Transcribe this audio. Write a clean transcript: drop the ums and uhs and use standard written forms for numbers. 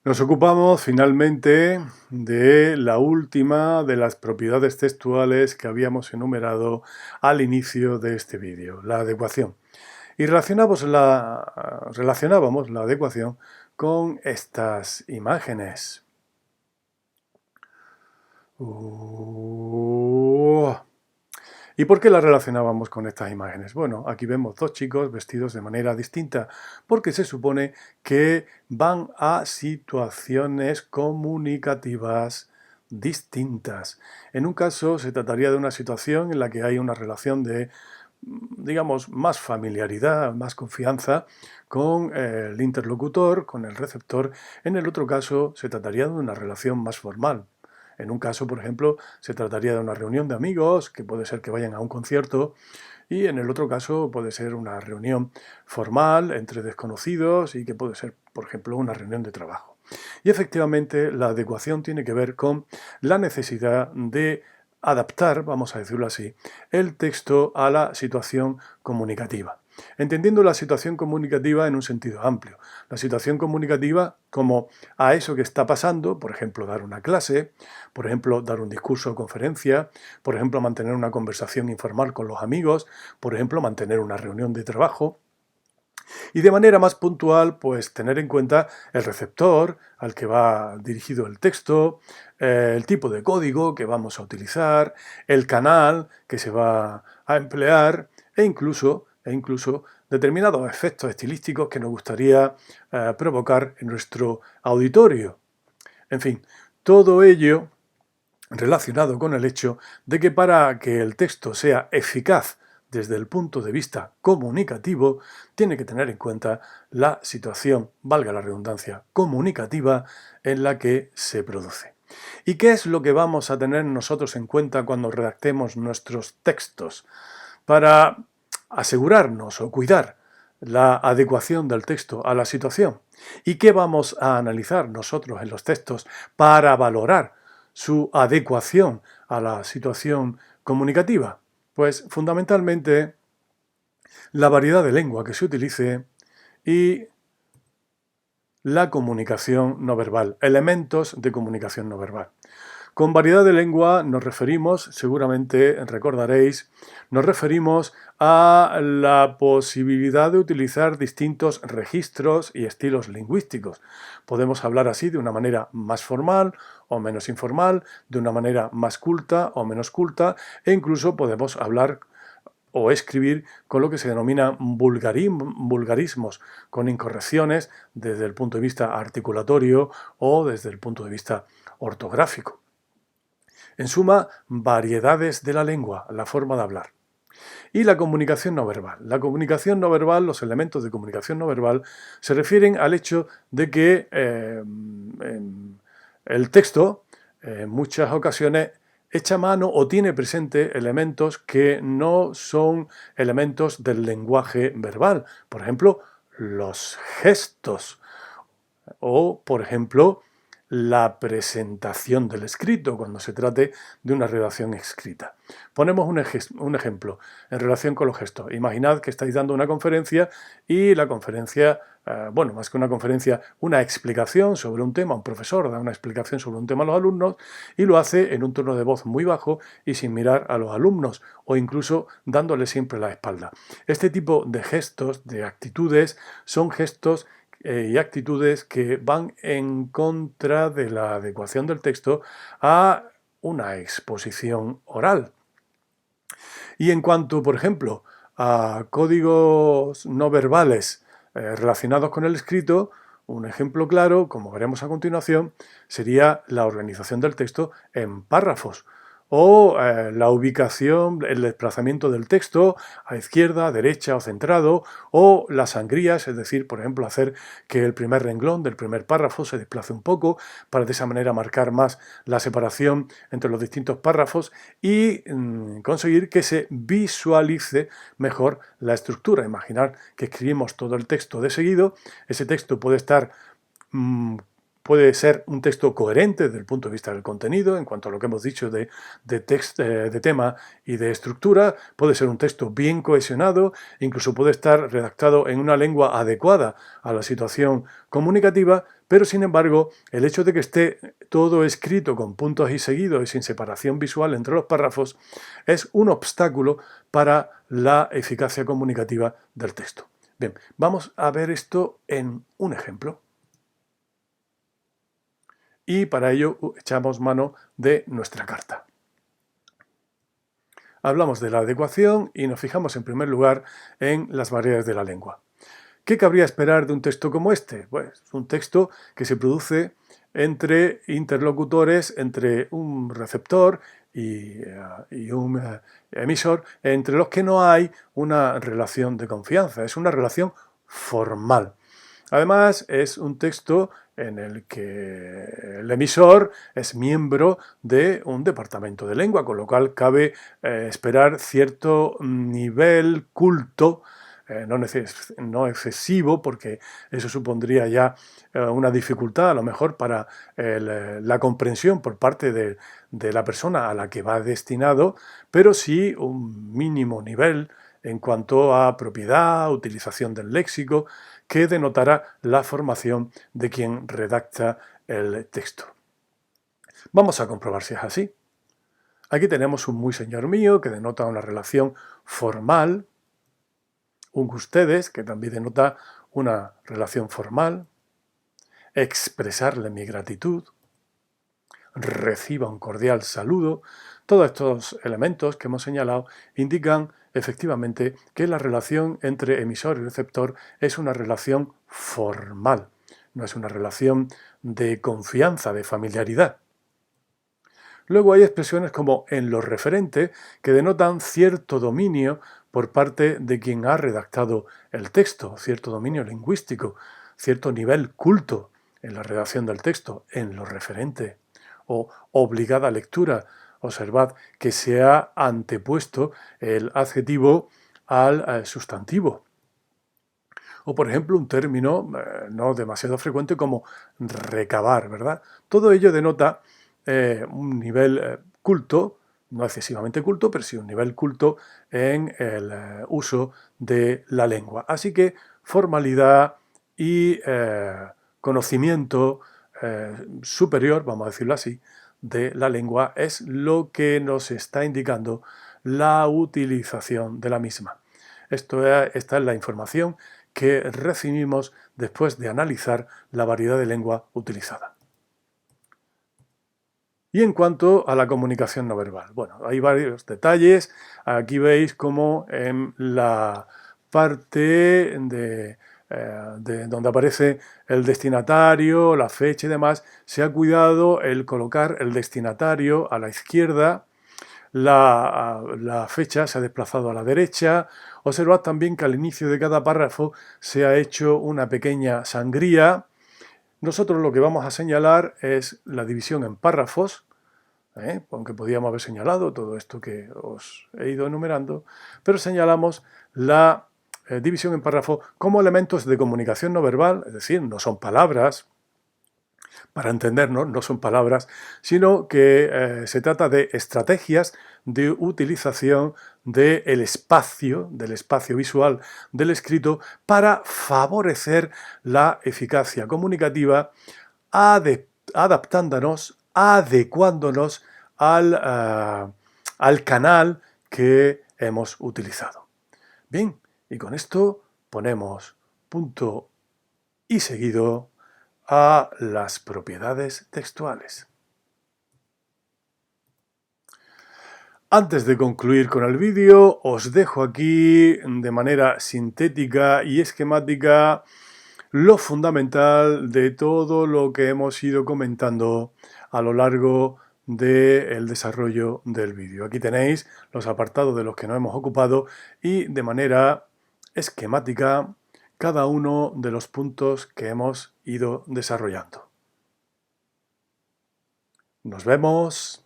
Nos ocupamos finalmente de la última de las propiedades textuales que habíamos enumerado al inicio de este vídeo, la adecuación. Y relacionábamos la adecuación con estas imágenes. ¿Y por qué la relacionábamos con estas imágenes? Bueno, aquí vemos dos chicos vestidos de manera distinta, porque se supone que van a situaciones comunicativas distintas. En un caso se trataría de una situación en la que hay una relación de, digamos, más familiaridad, más confianza con el interlocutor, con el receptor. En el otro caso se trataría de una relación más formal. En un caso, por ejemplo, se trataría de una reunión de amigos, que puede ser que vayan a un concierto, y en el otro caso puede ser una reunión formal entre desconocidos y que puede ser, por ejemplo, una reunión de trabajo. Y efectivamente la adecuación tiene que ver con la necesidad de adaptar, vamos a decirlo así, el texto a la situación comunicativa. Entendiendo la situación comunicativa en un sentido amplio. La situación comunicativa como a eso que está pasando, por ejemplo, dar una clase, por ejemplo, dar un discurso o conferencia, por ejemplo, mantener una conversación informal con los amigos, por ejemplo, mantener una reunión de trabajo. Y de manera más puntual, pues tener en cuenta el receptor al que va dirigido el texto, el tipo de código que vamos a utilizar, el canal que se va a emplear e incluso determinados efectos estilísticos que nos gustaría provocar en nuestro auditorio. En fin, todo ello relacionado con el hecho de que para que el texto sea eficaz desde el punto de vista comunicativo, tiene que tener en cuenta la situación, valga la redundancia, comunicativa en la que se produce. ¿Y qué es lo que vamos a tener nosotros en cuenta cuando redactemos nuestros textos? Para asegurarnos o cuidar la adecuación del texto a la situación. ¿Y qué vamos a analizar nosotros en los textos para valorar su adecuación a la situación comunicativa? Pues fundamentalmente la variedad de lengua que se utilice y la comunicación no verbal, elementos de comunicación no verbal. Con variedad de lengua nos referimos, seguramente recordaréis, nos referimos a la posibilidad de utilizar distintos registros y estilos lingüísticos. Podemos hablar así de una manera más formal o menos informal, de una manera más culta o menos culta, e incluso podemos hablar o escribir con lo que se denomina vulgarismos, con incorrecciones desde el punto de vista articulatorio o desde el punto de vista ortográfico. En suma, variedades de la lengua, la forma de hablar. Y la comunicación no verbal. La comunicación no verbal, los elementos de comunicación no verbal, se refieren al hecho de que el texto, en muchas ocasiones, echa mano o tiene presente elementos que no son elementos del lenguaje verbal. Por ejemplo, los gestos o, por ejemplo, la presentación del escrito cuando se trate de una redacción escrita. Ponemos un ejemplo en relación con los gestos. Imaginad que estáis dando una conferencia y la conferencia, bueno, más que una conferencia, una explicación sobre un tema, un profesor da una explicación sobre un tema a los alumnos y lo hace en un tono de voz muy bajo y sin mirar a los alumnos o incluso dándole siempre la espalda. Este tipo de gestos, de actitudes, son gestos y actitudes que van en contra de la adecuación del texto a una exposición oral. Y en cuanto, por ejemplo, a códigos no verbales relacionados con el escrito, un ejemplo claro, como veremos a continuación, sería la organización del texto en párrafos o la ubicación, el desplazamiento del texto a izquierda, derecha o centrado, o las sangrías, es decir, por ejemplo, hacer que el primer renglón del primer párrafo se desplace un poco para de esa manera marcar más la separación entre los distintos párrafos y conseguir que se visualice mejor la estructura. Imaginar que escribimos todo el texto de seguido, ese texto puede estar puede ser un texto coherente desde el punto de vista del contenido, en cuanto a lo que hemos dicho de tema y de estructura, puede ser un texto bien cohesionado, incluso puede estar redactado en una lengua adecuada a la situación comunicativa, pero sin embargo, el hecho de que esté todo escrito con puntos y seguidos y sin separación visual entre los párrafos es un obstáculo para la eficacia comunicativa del texto. Bien, vamos a ver esto en un ejemplo. Y para ello echamos mano de nuestra carta. Hablamos de la adecuación y nos fijamos en primer lugar en las variedades de la lengua. ¿Qué cabría esperar de un texto como este? Pues un texto que se produce entre interlocutores, entre un receptor y un emisor, entre los que no hay una relación de confianza, es una relación formal. Además, es un texto en el que el emisor es miembro de un departamento de lengua, con lo cual cabe esperar cierto nivel culto, no excesivo, porque eso supondría ya una dificultad a lo mejor para la comprensión por parte de la persona a la que va destinado, pero sí un mínimo nivel en cuanto a propiedad, utilización del léxico, que denotará la formación de quien redacta el texto. Vamos a comprobar si es así. Aquí tenemos un muy señor mío, que denota una relación formal, un ustedes, que también denota una relación formal, expresarle mi gratitud, reciba un cordial saludo. Todos estos elementos que hemos señalado indican efectivamente que la relación entre emisor y receptor es una relación formal, no es una relación de confianza, de familiaridad. Luego hay expresiones como en lo referente que denotan cierto dominio por parte de quien ha redactado el texto, cierto dominio lingüístico, cierto nivel culto en la redacción del texto, en lo referente, o obligada lectura. Observad que se ha antepuesto el adjetivo al sustantivo. O, por ejemplo, un término no demasiado frecuente como recabar, ¿verdad? Todo ello denota un nivel culto, no excesivamente culto, pero sí un nivel culto en el uso de la lengua. Así que formalidad y conocimiento superior, vamos a decirlo así, de la lengua es lo que nos está indicando la utilización de la misma. Esta es la información que recibimos después de analizar la variedad de lengua utilizada. Y en cuanto a la comunicación no verbal, bueno, hay varios detalles. Aquí veis cómo en la parte de donde aparece el destinatario, la fecha y demás, se ha cuidado el colocar el destinatario a la izquierda, la fecha se ha desplazado a la derecha. Observad también que al inicio de cada párrafo se ha hecho una pequeña sangría. Nosotros lo que vamos a señalar es la división en párrafos, aunque podíamos haber señalado todo esto que os he ido enumerando, pero señalamos la división en párrafos como elementos de comunicación no verbal, es decir, no son palabras, para entendernos, no son palabras, sino que se trata de estrategias de utilización del espacio visual del escrito para favorecer la eficacia comunicativa, adaptándonos, adecuándonos al canal que hemos utilizado. Bien, y con esto ponemos punto y seguido a las propiedades textuales. Antes de concluir con el vídeo, os dejo aquí de manera sintética y esquemática lo fundamental de todo lo que hemos ido comentando a lo largo del desarrollo del vídeo. Aquí tenéis los apartados de los que nos hemos ocupado y de manera esquemática cada uno de los puntos que hemos ido desarrollando. Nos vemos.